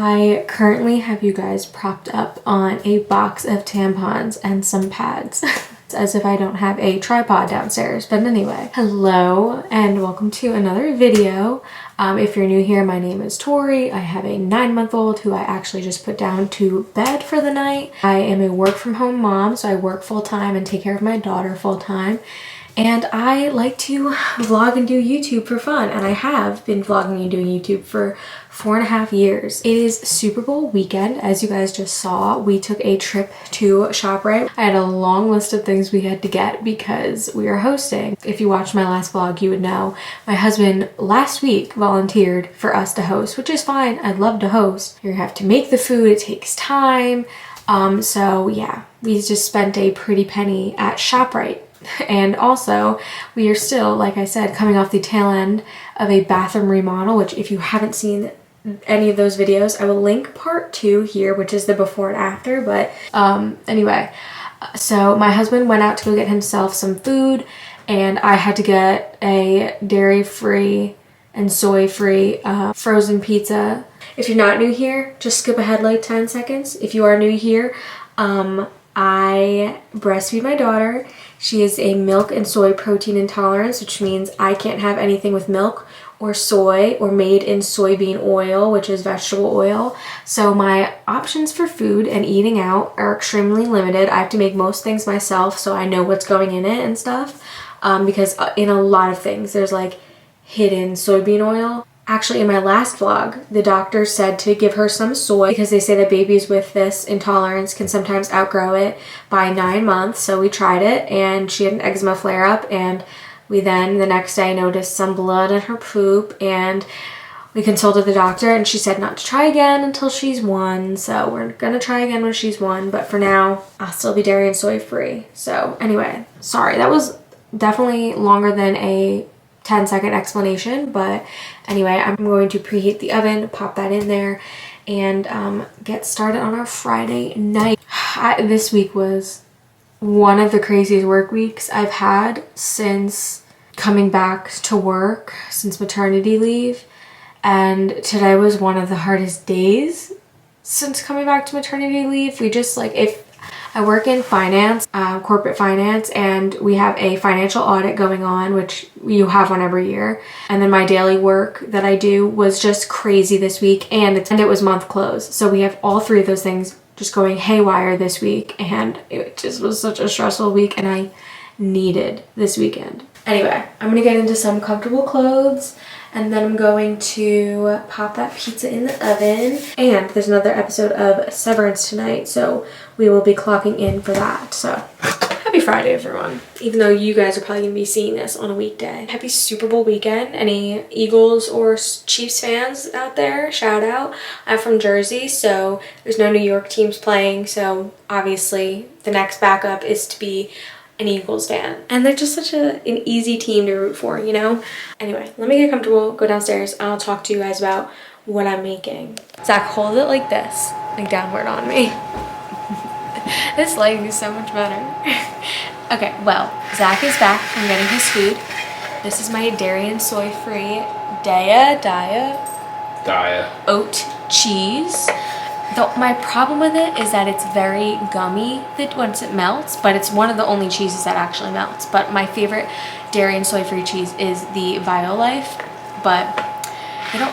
I currently have you guys propped up on a box of tampons and some pads. It's as if I don't have a tripod downstairs, but anyway. Hello and welcome to another video. If you're new here, my name is Tori. I have a 9-month-old who I actually just put down to bed for the night. I am a work from home mom, so I work full-time and take care of my daughter full-time. And I like to vlog and do YouTube for fun, and I have been vlogging and doing YouTube for 4.5 years. It is Super Bowl weekend, as you guys just saw. We took a trip to ShopRite. I had a long list of things we had to get because we are hosting. If you watched my last vlog, you would know my husband last week volunteered for us to host, which is fine. I'd love to host. You have to make the food, it takes time. So yeah, we just spent a pretty penny at ShopRite. And also, we are still, like I said, coming off the tail end of a bathroom remodel, which if you haven't seen any of those videos, I will link part 2 here, which is the before and after. But anyway, so my husband went out to go get himself some food, and I had to get a dairy-free and soy-free frozen pizza. If you're not new here, just skip ahead like 10 seconds. If you are new here, I breastfeed my daughter. She is a milk and soy protein intolerance, which means I can't have anything with milk or soy or made in soybean oil, which is vegetable oil. So my options for food and eating out are extremely limited. I have to make most things myself so I know what's going in it and stuff. Because in a lot of things, there's like hidden soybean oil. Actually, in my last vlog, the doctor said to give her some soy because they say that babies with this intolerance can sometimes outgrow it by 9 months. So we tried it and she had an eczema flare up, and we then the next day noticed some blood in her poop, and we consulted the doctor and she said not to try again until she's 1. So we're gonna try again when she's 1, but for now I'll still be dairy and soy free. So anyway, sorry, that was definitely longer than a 10-second explanation, but anyway, I'm going to preheat the oven, pop that in there, and get started on our Friday night. This week was one of the craziest work weeks I've had since coming back to work, since maternity leave, and today was one of the hardest days since coming back to maternity leave. We just if I work in finance, corporate finance, and we have a financial audit going on, which you have one every year. And then my daily work that I do was just crazy this week, and it was month close. So we have all 3 of those things just going haywire this week, and it just was such a stressful week, and I needed this weekend. Anyway, I'm gonna get into some comfortable clothes, and then I'm going to pop that pizza in the oven. And there's another episode of Severance tonight, so we will be clocking in for that. So happy Friday, everyone. Even though you guys are probably gonna be seeing this on a weekday. Happy Super Bowl weekend. Any Eagles or Chiefs fans out there? Shout out. I'm from Jersey, so there's no New York teams playing, so obviously the next backup is to be an Eagles fan. And they're just such an easy team to root for, you know? Anyway, let me get comfortable, go downstairs, and I'll talk to you guys about what I'm making. Zach, hold it like this, like downward on me. This lighting is so much better. Okay, well, Zach is back from getting his food. This is my dairy and soy free Daiya oat cheese. My problem with it is that it's very gummy once it melts, but it's one of the only cheeses that actually melts. But my favorite dairy and soy-free cheese is the Violife, but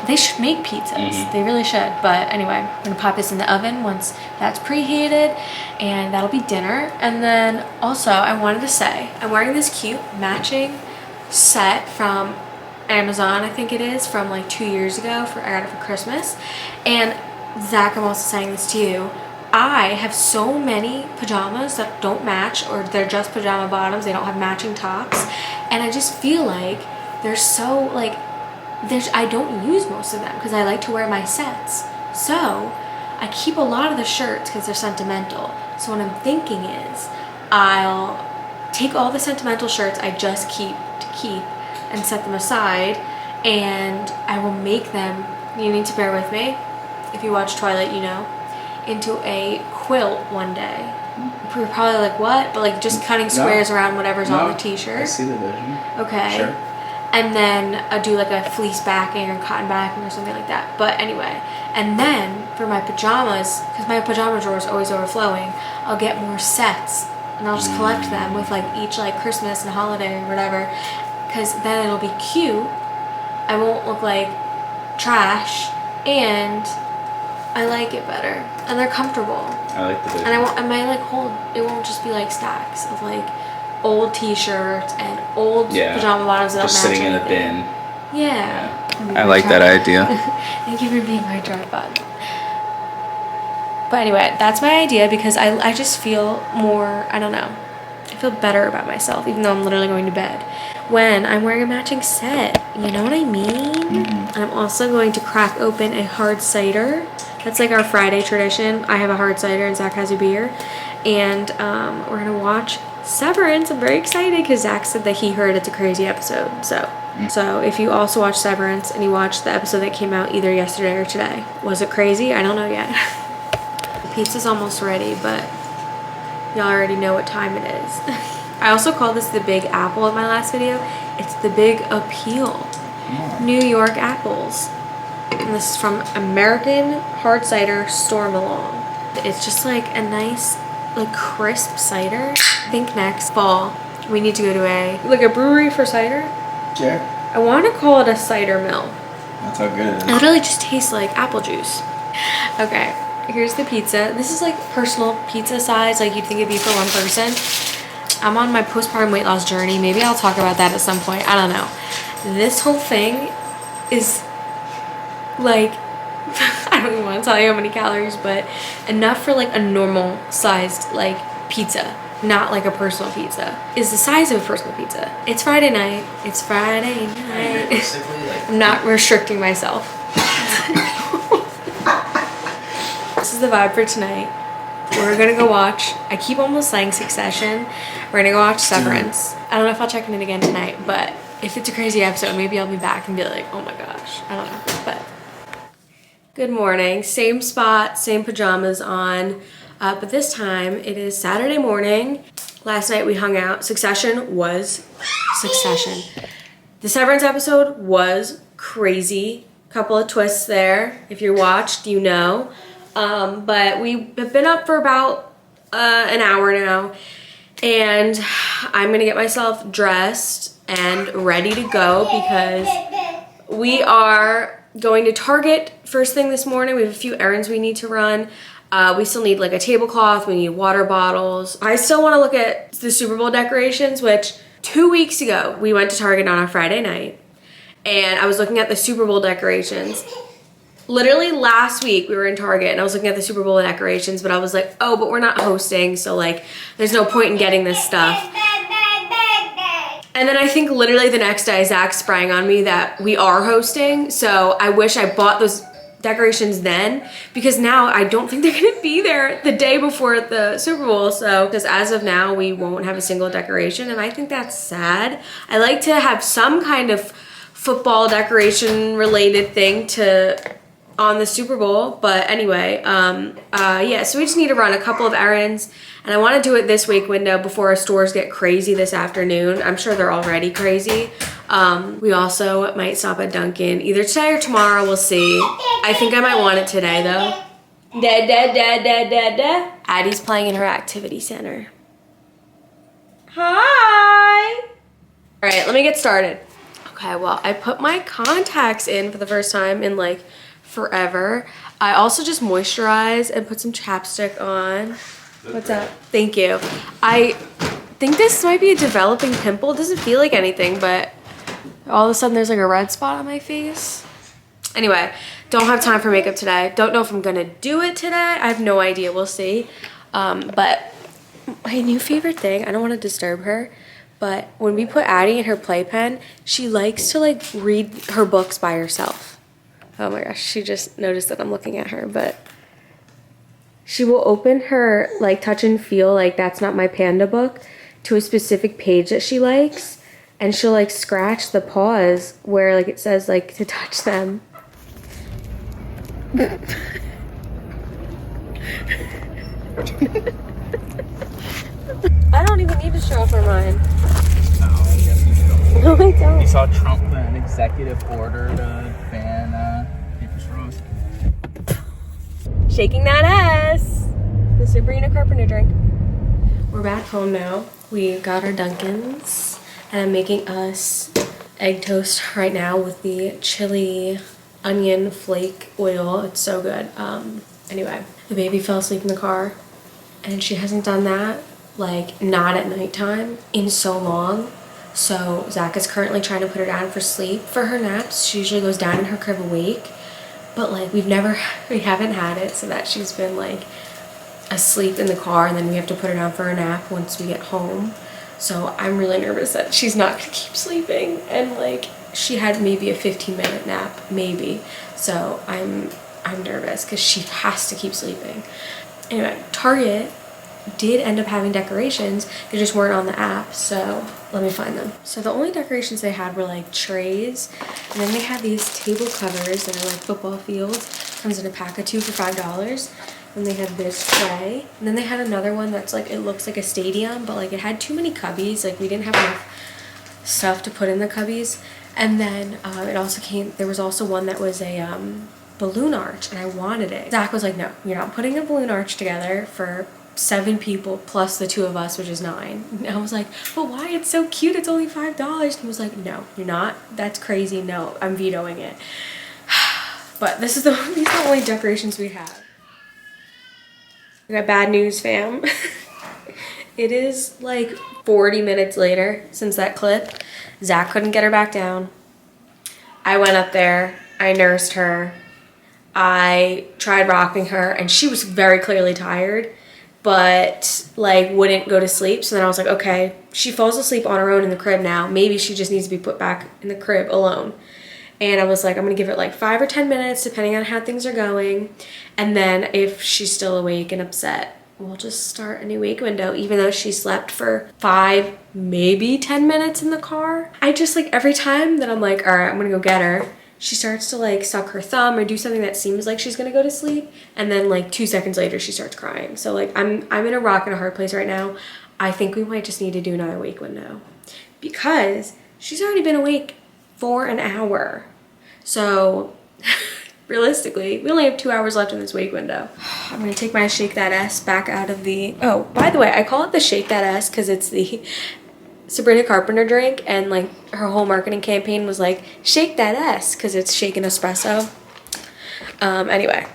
they should make pizzas. They really should. But anyway, I'm gonna pop this in the oven once that's preheated, and that'll be dinner. And then also, I wanted to say, I'm wearing this cute matching set from Amazon, I think it is, from like 2 years ago. I got it for Christmas. And Zach, I'm also saying this to you. I have so many pajamas that don't match, or they're just pajama bottoms. They don't have matching tops. And I just feel like they're so I don't use most of them because I like to wear my sets. So I keep a lot of the shirts because they're sentimental. So what I'm thinking is I'll take all the sentimental shirts I just keep and set them aside, and I will make them, you need to bear with me, if you watch Twilight, you know, into a quilt one day. You're probably like, what? But just cutting squares around whatever's on the t-shirt. I see the vision. Okay. Sure. and then I'll do like a fleece backing or cotton backing or something like that. But anyway, and then for my pajamas, because my pajama drawer is always overflowing, I'll get more sets and I'll just collect them with like each like Christmas and holiday or whatever, because then it'll be cute. I won't look like trash, and I like it better, and they're comfortable. I like the big. And my like whole, it won't just be like stacks of like old t-shirts and old pajama bottoms that just don't match sitting in a anything. bin. Yeah. I like that idea. Thank you for being my tripod. But anyway, that's my idea, because I just feel more, I don't know, I feel better about myself, even though I'm literally going to bed, when I'm wearing a matching set. You know what I mean? And I'm also going to crack open a hard cider. That's like our Friday tradition. I have a hard cider and Zach has a beer. And we're going to watch Severance. I'm very excited because Zach said that he heard it's a crazy episode. So if you also watch Severance and you watched the episode that came out either yesterday or today, was it crazy? I don't know yet. The pizza's almost ready, but y'all already know what time it is. I also called this the Big Apple in my last video. It's the Big Appeal. New York apples. And this is from American Hard Cider Stormalong. It's just like a nice, like crisp cider. I think next fall we need to go to a brewery for cider. Sure. I want to call it a cider mill. That's how good it is. It literally just tastes like apple juice. Okay, here's the pizza. This is like personal pizza size, like you'd think it'd be for one person. I'm on my postpartum weight loss journey. Maybe I'll talk about that at some point. I don't know. This whole thing is like, I don't even want to tell you how many calories, but enough for like a normal sized like pizza, not like a personal pizza, is the size of a personal pizza. It's Friday night. It's Friday night. I'm not restricting myself. This is the vibe for tonight. We're gonna go watch, I keep almost saying Succession. We're gonna go watch Severance. I don't know if I'll check in again tonight, but if it's a crazy episode, maybe I'll be back and be like, oh my gosh, I don't know, but. Good morning, same spot, same pajamas on, but this time it is Saturday morning. Last night we hung out. Succession was Succession. The Severance episode was crazy. Couple of twists there. If you watched, you know. But we have been up for about an hour now, and I'm gonna get myself dressed and ready to go because we are going to Target first thing this morning. We have a few errands we need to run. We still need like a tablecloth, we need water bottles. I still want to look at the Super Bowl decorations, which 2 weeks ago we went to Target on a Friday night and I was looking at the Super Bowl decorations. Literally last week we were in Target and I was looking at the Super Bowl decorations, but I was like, oh, but we're not hosting, so like there's no point in getting this stuff. And then I think literally the next day Zach sprang on me that we are hosting, so I wish I bought those decorations then, because now I don't think they're gonna be there the day before the Super Bowl. So because as of now we won't have a single decoration, and I think that's sad. I like to have some kind of football decoration related thing to on the Super Bowl, but anyway, yeah, so we just need to run a couple of errands, and I want to do it this week window before our stores get crazy this afternoon. I'm sure they're already crazy. We also might stop at Dunkin' either today or tomorrow, we'll see. I think I might want it today though. Addie's playing in her activity center. Hi! All right, let me get started. Okay, well, I put my contacts in for the first time in like forever. I also just moisturized and put some chapstick on. What's up? Thank you. I think this might be a developing pimple. It doesn't feel like anything, but all of a sudden there's like a red spot on my face. Anyway, don't have time for makeup today. Don't know if I'm gonna do it today. I have no idea, we'll see. But my new favorite thing, I don't wanna disturb her, but when we put Addie in her playpen, she likes to like read her books by herself. Oh my gosh, she just noticed that I'm looking at her, but she will open her like Touch and Feel, like That's Not My Panda book, to a specific page that she likes, and she'll like scratch the paws where like it says like to touch them. I don't even need to show off for mine. No, I don't. You saw Trump put an executive order to ban paper straws. Shaking that ass. The Sabrina Carpenter drink. We're back home now. We got our Dunkins, and I'm making us egg toast right now with the chili onion flake oil. It's so good. Anyway, the baby fell asleep in the car, and she hasn't done that, like, not at nighttime in so long. So Zach is currently trying to put her down for sleep for her naps. She usually goes down in her crib awake, but like we haven't had it so that she's been like asleep in the car, and then we have to put her down for a nap once we get home. So I'm really nervous that she's not gonna keep sleeping, and like she had maybe a 15-minute nap, maybe. So I'm nervous because she has to keep sleeping. Anyway, Target did end up having decorations. They just weren't on the app, so let me find them. So the only decorations they had were like trays, and then they had these table covers that are like football fields. Comes in a pack of 2 for $5. And they had this tray, and then they had another one that's like, it looks like a stadium, but like it had too many cubbies. Like we didn't have enough stuff to put in the cubbies. And then it also came, there was also one that was a balloon arch, and I wanted it. Zach was like, no, you're not putting a balloon arch together for 7 people plus the 2 of us, which is 9. And I was like, but why? It's so cute. It's only $5. And he was like, no, you're not. That's crazy. No, I'm vetoing it. But these are the only decorations we have. I got bad news, fam. It is like 40 minutes later since that clip. Zach couldn't get her back down. I went up there. I nursed her. I tried rocking her, and she was very clearly tired, but like wouldn't go to sleep. So then I was like, okay, she falls asleep on her own in the crib now. Maybe she just needs to be put back in the crib alone. And I was like, I'm gonna give it like 5 or 10 minutes depending on how things are going. And then if she's still awake and upset, we'll just start a new wake window, even though she slept for 5, maybe 10 minutes in the car. I just like, every time that I'm like, all right, I'm gonna go get her, she starts to like suck her thumb or do something that seems like she's gonna go to sleep. And then like 2 seconds later, she starts crying. So like, I'm in a rock and a hard place right now. I think we might just need to do another wake window because she's already been awake for an hour. So realistically, we only have 2 hours left in this wake window. I'm gonna take my Shake That S back out of the, oh, by the way, I call it the Shake That S because it's the Sabrina Carpenter drink, and like her whole marketing campaign was like, shake that S, because it's shaken espresso. Anyway,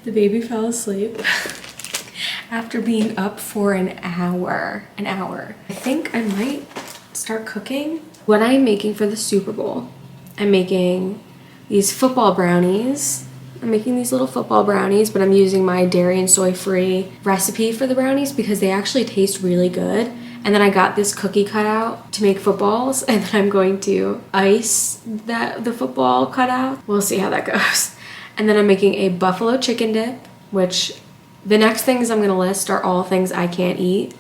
the baby fell asleep after being up for an hour. I think I might start cooking. What I'm making for the Super Bowl, I'm making these football brownies. I'm making these little football brownies, but I'm using my dairy and soy free recipe for the brownies because they actually taste really good. And then I got this cookie cutout to make footballs, and then I'm going to ice the football cutout. We'll see how that goes. And then I'm making a buffalo chicken dip, which the next things I'm gonna list are all things I can't eat.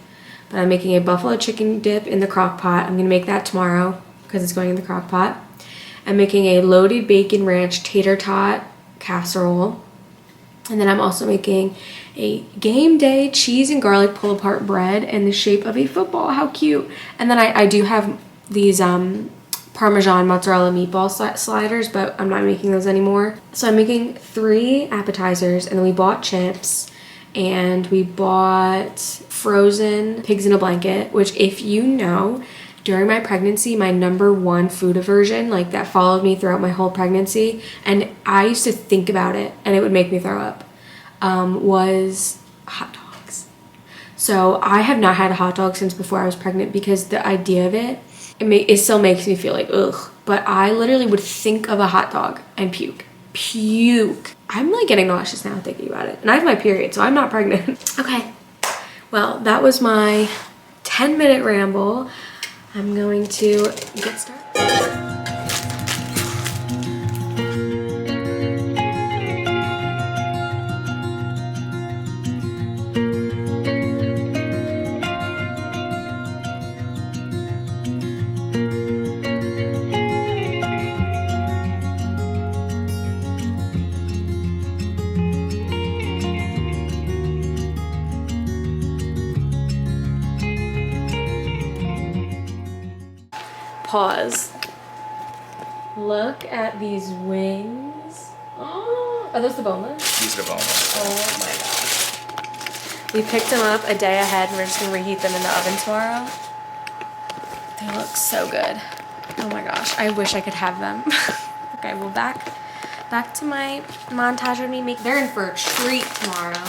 But I'm making a buffalo chicken dip in the crock pot. I'm gonna make that tomorrow because it's going in the crock pot. I'm making a loaded bacon ranch tater tot casserole. And then I'm also making a game day cheese and garlic pull apart bread in the shape of a football. How cute. And then I do have these Parmesan mozzarella meatball sliders, but I'm not making those anymore. So I'm making 3 appetizers, and then we bought chips, and we bought frozen pigs in a blanket, which, if you know, during my pregnancy, my #1 food aversion, like that followed me throughout my whole pregnancy, and I used to think about it and it would make me throw up, was hot dogs. So I have not had a hot dog since before I was pregnant because the idea of it still makes me feel like ugh. But I literally would think of a hot dog and puke. I'm like getting nauseous now thinking about it. And I have my period, so I'm not pregnant. Okay, well, that was my 10-minute ramble. I'm going to get started. pause. Look at these wings. Oh, are those the boneless? These are boneless. Oh my gosh. We picked them up a day ahead and we're just gonna reheat them in the oven tomorrow. They look so good. Oh my gosh, I wish I could have them. Okay, well back to my montage of me making. They're in for a treat tomorrow.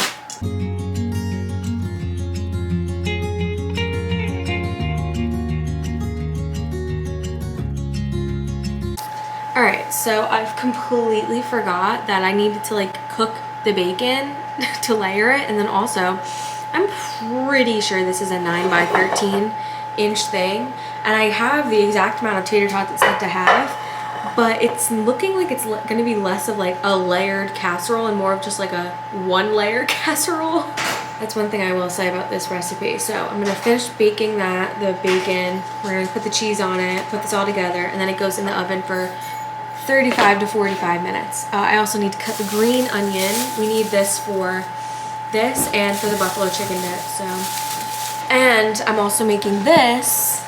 All right, so I've completely forgot that I needed to like cook the bacon to layer it, and then also I'm pretty sure this is a 9 by 13 inch thing, and I have the exact amount of tater tots it's said to have, but it's looking like it's going to be less of like a layered casserole and more of just like a one layer casserole. That's one thing I will say about this recipe. So I'm going to finish baking the bacon, we're going to put the cheese on it, put this all together, and then it goes in the oven for 35 to 45 minutes. I also need to cut the green onion. We need this for this and for the buffalo chicken dip. So, and I'm also making this.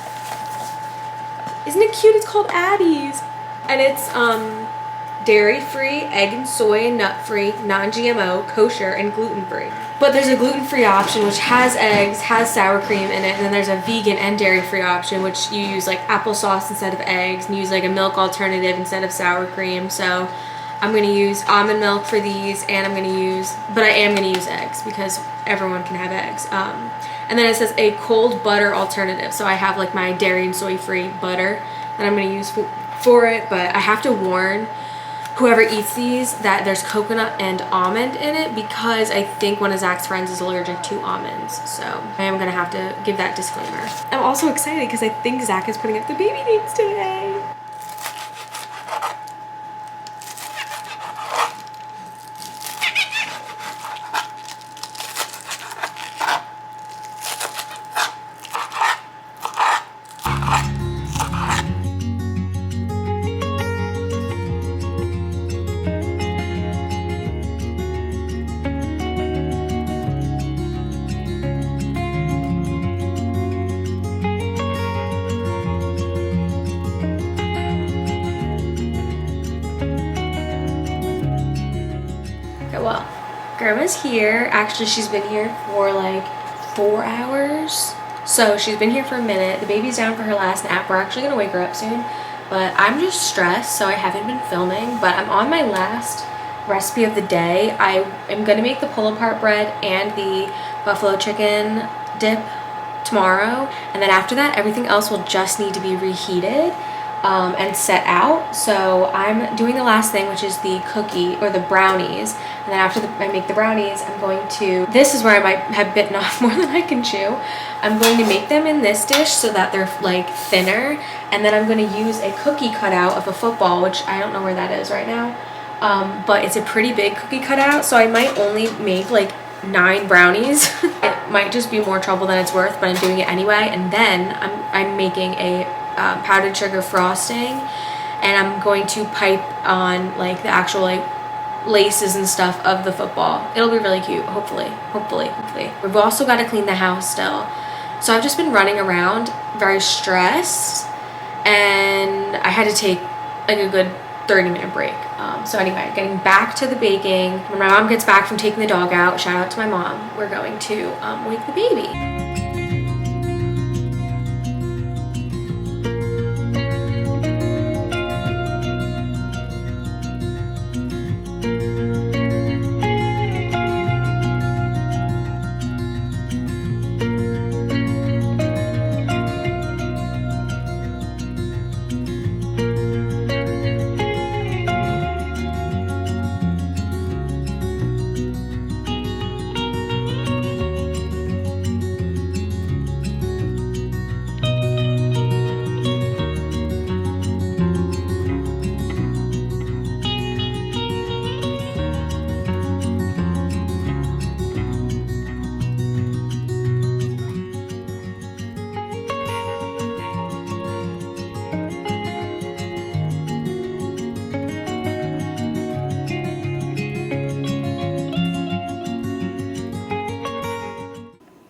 Isn't it cute? It's called Addie's, and it's dairy-free, egg and soy, nut-free, non-GMO, kosher, and gluten-free. But there's a gluten-free option which has eggs, has sour cream in it, and then there's a vegan and dairy-free option which you use like applesauce instead of eggs and use like a milk alternative instead of sour cream. So I'm going to use almond milk for these, and I am going to use eggs because everyone can have eggs. And then it says a cold butter alternative. So I have like my dairy and soy-free butter that I'm going to use for it, but I have to warn whoever eats these that there's coconut and almond in it because I think one of Zach's friends is allergic to almonds. So I am going to have to give that disclaimer. I'm also excited because I think Zach is putting up the baby names today. Well, Grandma's here. Actually, she's been here for like 4 hours. So she's been here for a minute. The baby's down for her last nap. We're actually gonna wake her up soon. But I'm just stressed, so I haven't been filming. But I'm on my last recipe of the day. I am gonna make the pull-apart bread and the buffalo chicken dip tomorrow. And then after that, everything else will just need to be reheated and set out. So I'm doing the last thing, which is the cookie or the brownies. And then after I make the brownies, I'm going to, this is where I might have bitten off more than I can chew. I'm going to make them in this dish so that they're like thinner. And then I'm going to use a cookie cutout of a football, which I don't know where that is right now. But it's a pretty big cookie cutout. So I might only make like 9 brownies. It might just be more trouble than it's worth, but I'm doing it anyway. And then I'm making a powdered sugar frosting, and I'm going to pipe on like the actual like laces and stuff of the football. It'll be really cute, hopefully. We've also got to clean the house still. So I've just been running around very stressed, and I had to take like a good 30-minute break. So anyway, getting back to the baking. When my mom gets back from taking the dog out, shout out to my mom, we're going to wake the baby.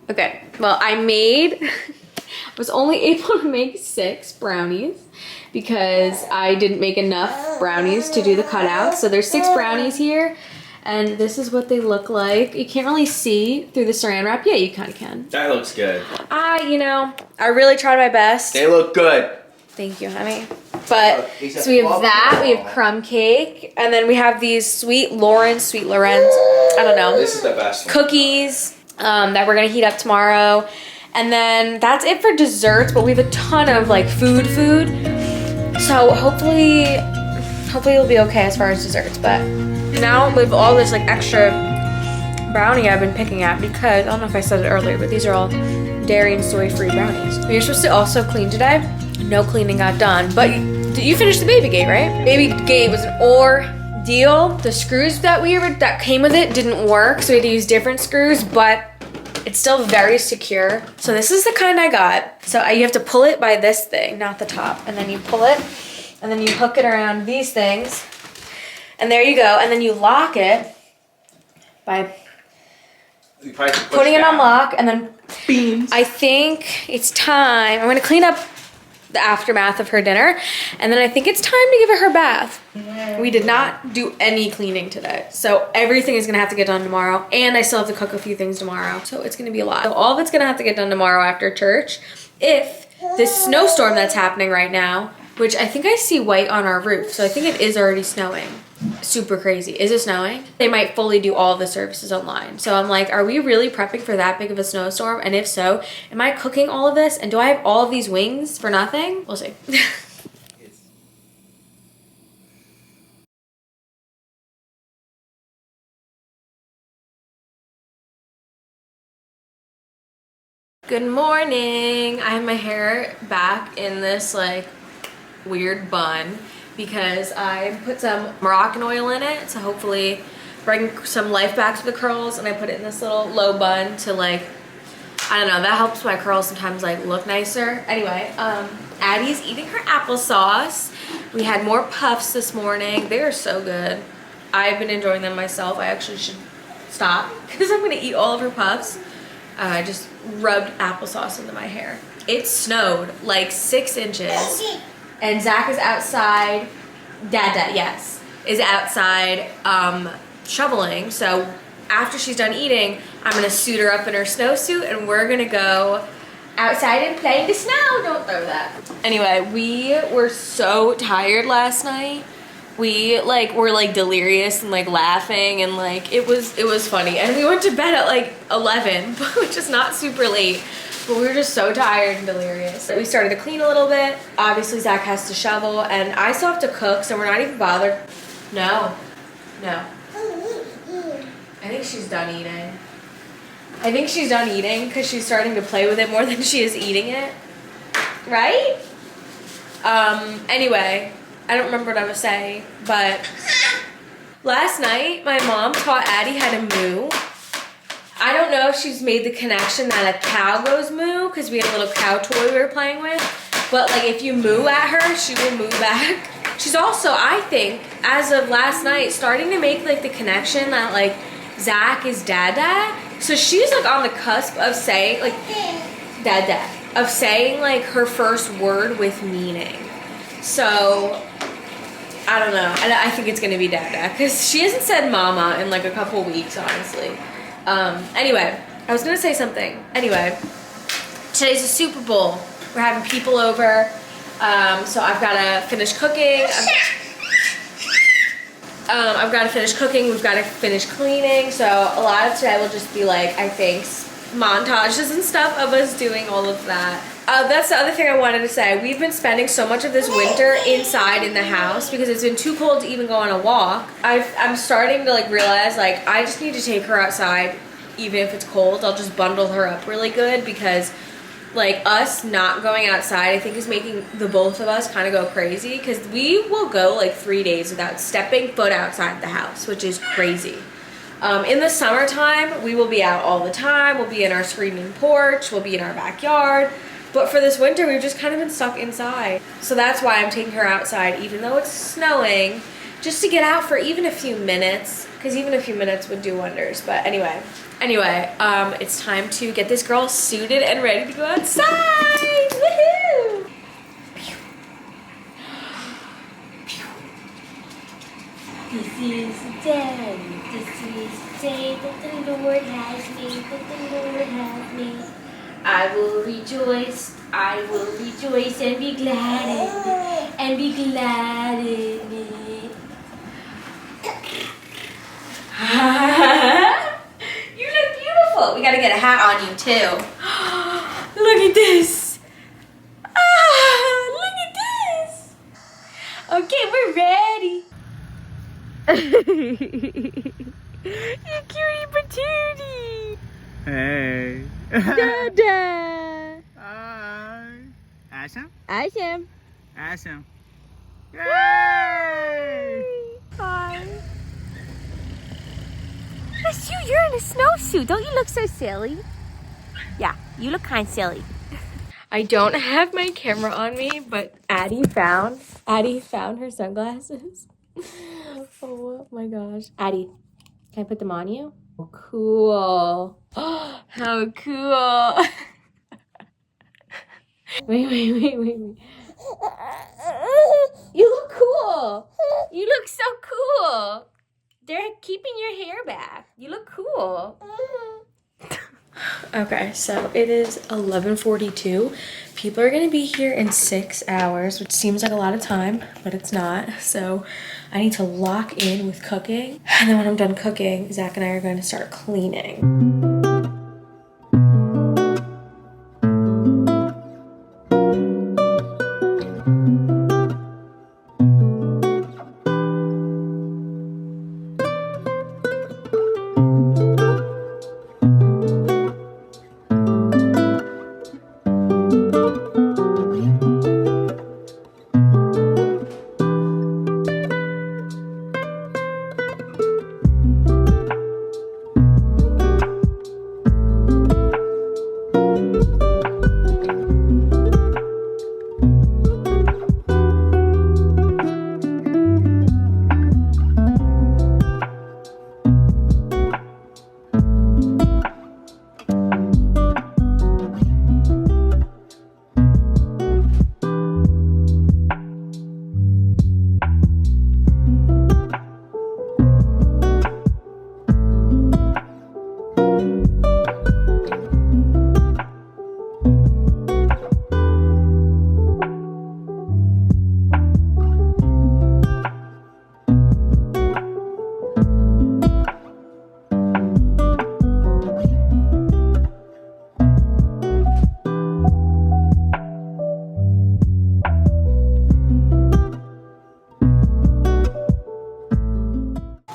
Okay, well I was only able to make 6 brownies, because I didn't make enough brownies to do the cutout. So there's 6 brownies here, and this is what they look like. You can't really see through the saran wrap. Yeah, you kind of can. That looks good. You know, I really tried my best. They look good. Thank you, honey. But, so we have that, we have crumb cake, and then we have these sweet Lorenz, I don't know. This is the best one. Cookies that we're gonna heat up tomorrow. And then that's it for desserts, but we have a ton of like food. So hopefully it'll be okay as far as desserts. But now with all this like extra brownie I've been picking at, because, I don't know if I said it earlier, but these are all dairy and soy-free brownies. We were supposed to also clean today. No cleaning got done, but you finished the baby gate, right? Baby gate was an ordeal. The screws that came with it didn't work, so we had to use different screws, but it's still very secure. So this is the kind I got. So you have to pull it by this thing, not the top, and then you pull it, and then you hook it around these things, and there you go. And then you lock it by putting it on lock, and then beans. I think it's time. I'm gonna clean up the aftermath of her dinner, and then I think it's time to give her bath. We did not do any cleaning today, so everything is gonna have to get done tomorrow, and I still have to cook a few things tomorrow, so it's gonna be a lot. So all of it's gonna have to get done tomorrow after church. If this snowstorm that's happening right now, which I think I see white on our roof, so I think it is already snowing. Super crazy. Is it snowing? They might fully do all the services online. So I'm like, are we really prepping for that big of a snowstorm? And if so, am I cooking all of this? And do I have all of these wings for nothing? We'll see. Good morning. I have my hair back in this like weird bun, because I put some Moroccan oil in it to hopefully bring some life back to the curls, and I put it in this little low bun to like, I don't know, that helps my curls sometimes like look nicer. Anyway, Addie's eating her applesauce. We had more puffs this morning. They are so good. I've been enjoying them myself. I actually should stop because I'm gonna eat all of her puffs. I just rubbed applesauce into my hair. It snowed like 6 inches. And Zach is outside, Dada, yes, is outside shoveling. So after she's done eating, I'm gonna suit her up in her snowsuit, and we're gonna go outside and play in the snow. Don't throw that. Anyway, we were so tired last night. We were like delirious and like laughing, and like it was funny. And we went to bed at like 11, which is not super late. But we were just so tired and delirious. We started to clean a little bit. Obviously, Zach has to shovel, and I still have to cook, so we're not even bothered. No. I think she's done eating. I think she's done eating because she's starting to play with it more than she is eating it. Right? Anyway, I don't remember what I was saying, but last night, my mom taught Addie how to moo. I don't know if she's made the connection that a cow goes moo, because we had a little cow toy we were playing with. But like if you moo at her, she will moo back. She's also, I think, as of last night, starting to make like the connection that like Zach is Dada. So she's like on the cusp of saying like Dada, of saying like her first word with meaning. So I don't know. I think it's gonna be Dada, because she hasn't said mama in like a couple weeks, honestly. Anyway, I was gonna say something. Anyway, today's the Super Bowl. We're having people over, so I've gotta finish cooking. I've gotta finish cooking. We've gotta finish cleaning. So a lot of today will just be like, I think, montages and stuff of us doing all of that. That's the other thing I wanted to say. We've been spending so much of this winter inside in the house because it's been too cold to even go on a walk. I'm starting to like realize like I just need to take her outside even if it's cold. I'll just bundle her up really good, because like us not going outside I think is making the both of us kind of go crazy, because we will go like 3 days without stepping foot outside the house, which is crazy. In the summertime, we will be out all the time. We'll be in our screaming porch. We'll be in our backyard. But for this winter, we've just kind of been stuck inside. So that's why I'm taking her outside, even though it's snowing, just to get out for even a few minutes, because even a few minutes would do wonders. But anyway, it's time to get this girl suited and ready to go outside. Woohoo! This is the day, this is the day that the Lord has made, that the Lord has made. I will rejoice and be glad in it, and be glad in it. You look beautiful. We gotta get a hat on you too. Look at this. Look at this. Okay, we're ready. You cutie patootie. Hey. Dada. Hi. Asham? Asham. Asham. Yay! Hi. That's you. You're in a snowsuit. Don't you look so silly? Yeah, you look kind of silly. I don't have my camera on me, but Addie found her sunglasses. Oh my gosh. Addie, can I put them on you? Oh, cool. How cool. Wait. You look cool. You look so cool. They're keeping your hair back. You look cool. Okay, so it is 11:42. People are gonna be here in 6 hours, which seems like a lot of time, but it's not. So I need to lock in with cooking. And then when I'm done cooking, Zach and I are going to start cleaning.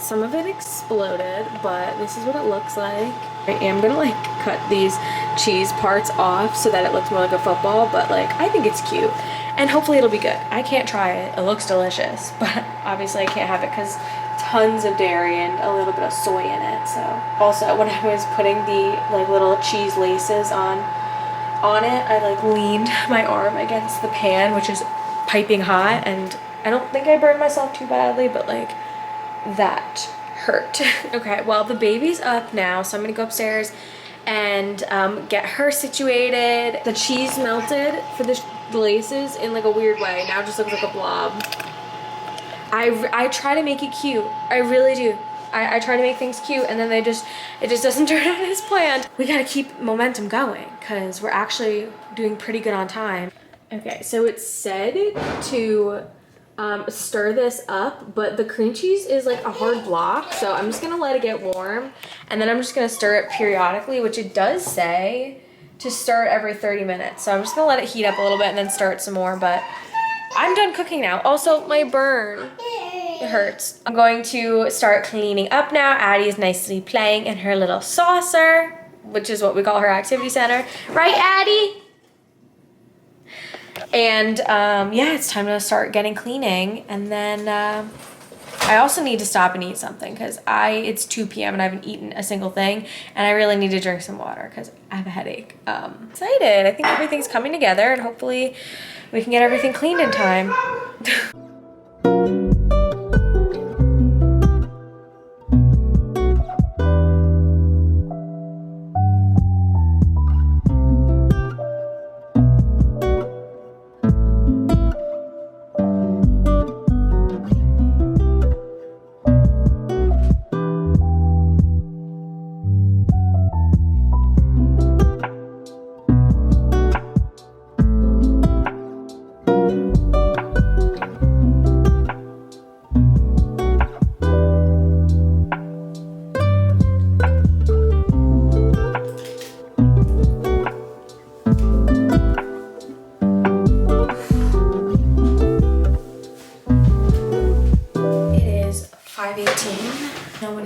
Some of it exploded, but this is what it looks like. I am gonna like cut these cheese parts off so that it looks more like a football, but like I think it's cute and hopefully it'll be good. I can't try it. It looks delicious, but obviously I can't have it because tons of dairy and a little bit of soy in it. So also when I was putting the like little cheese laces on it, I like leaned my arm against the pan, which is piping hot, and I don't think I burned myself too badly, but like that hurt. Okay, well the baby's up now, so I'm gonna go upstairs and get her situated. The cheese melted for the laces in like a weird way. Now it just looks like a blob. I try to make it cute. I really do. I try to make things cute, and then it just doesn't turn out as planned. We gotta keep momentum going because we're actually doing pretty good on time. Okay, so it's said to stir this up, but the cream cheese is like a hard block, so I'm just gonna let it get warm, and then I'm just gonna stir it periodically, which it does say to stir it every 30 minutes. So I'm just gonna let it heat up a little bit and then stir it some more, but I'm done cooking now. Also, my burn, it hurts. I'm going to start cleaning up now. Addie is nicely playing in her little saucer, which is what we call her activity center. Right, Addie? And yeah, it's time to start getting cleaning. And then I also need to stop and eat something because it's 2 p.m. and I haven't eaten a single thing. And I really need to drink some water because I have a headache. Excited. I think everything's coming together and hopefully we can get everything cleaned in time.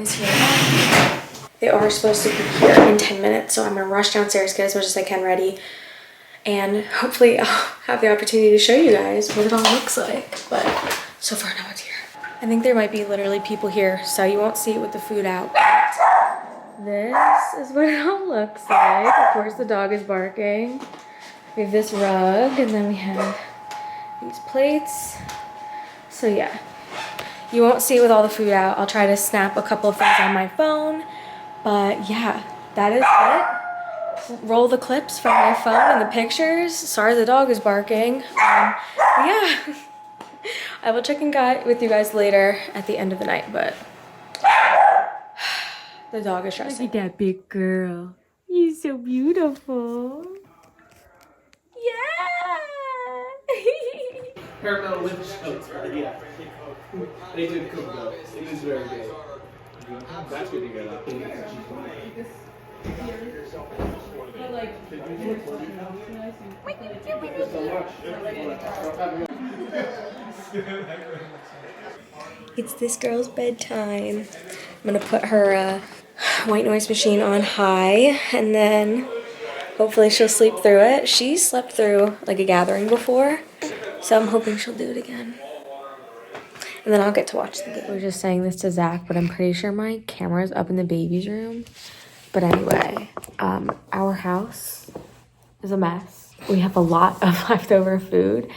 is here now. They are supposed to be here in 10 minutes, so I'm gonna rush downstairs, get as much as I can ready, and hopefully I'll have the opportunity to show you guys what it all looks like. But so far no one's here. I think there might be literally people here, so you won't see it with the food out. But this is what it all looks like. Of course the dog is barking. We have this rug, and then we have these plates. So yeah, you won't see it with all the food out. I'll try to snap a couple of things on my phone. But yeah, that is it. Roll the clips from my phone and the pictures. Sorry the dog is barking. Yeah, I will check in with you guys later at the end of the night, but the dog is stressing. Look at that big girl. You're so beautiful. Yeah. Paramount with shows, right? Yeah. They did cook though. It was very good. That's good to go. It's this girl's bedtime. I'm gonna put her white noise machine on high, and then hopefully she'll sleep through it. She slept through like a gathering before, so I'm hoping she'll do it again. And then I'll get to watch the game. I was just saying this to Zach, but I'm pretty sure my camera is up in the baby's room. But anyway, our house is a mess. We have a lot of leftover food.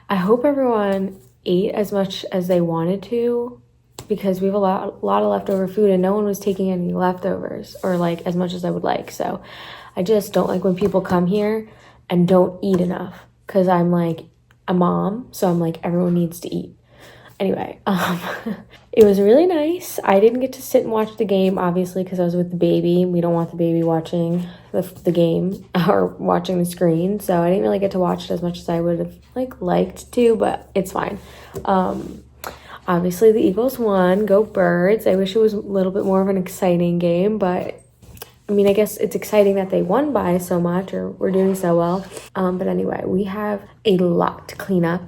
I hope everyone ate as much as they wanted to, because we have a lot of leftover food and no one was taking any leftovers, or like as much as I would like. So I just don't like when people come here and don't eat enough, because I'm like a mom, so I'm like, everyone needs to eat. Anyway, it was really nice. I didn't get to sit and watch the game, obviously, because I was with the baby. We don't want the baby watching the game or watching the screen, so I didn't really get to watch it as much as I would have liked to, but it's fine. Obviously, the Eagles won. Go Birds. I wish it was a little bit more of an exciting game, but I mean, I guess it's exciting that they won by so much, or we're doing so well. But anyway, we have a lot to clean up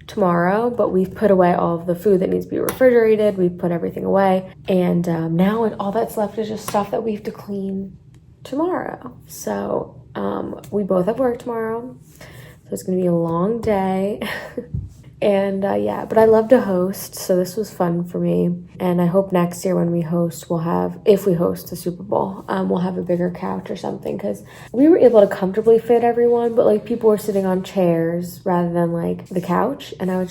tomorrow, but we've put away all of the food that needs to be refrigerated. We've put everything away, and now all that's left is just stuff that we have to clean tomorrow. So we both have work tomorrow, so it's gonna be a long day. And yeah, but I love to host, so this was fun for me. And I hope next year when we host, if we host the Super Bowl, we'll have a bigger couch or something, because we were able to comfortably fit everyone, but like people were sitting on chairs rather than like the couch. And I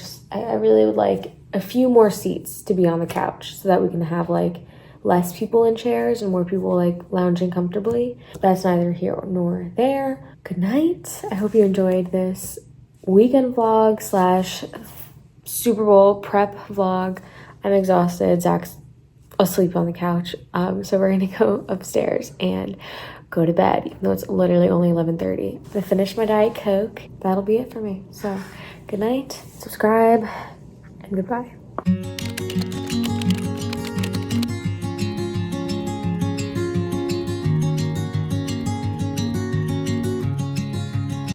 really would like a few more seats to be on the couch so that we can have like less people in chairs and more people like lounging comfortably. That's neither here nor there. Good night. I hope you enjoyed this weekend vlog / Super Bowl prep vlog. I'm exhausted. Zach's asleep on the couch. So we're gonna go upstairs and go to bed, even though it's literally only 11:30. I'm gonna finish my Diet Coke. That'll be it for me. So good night, subscribe, and goodbye.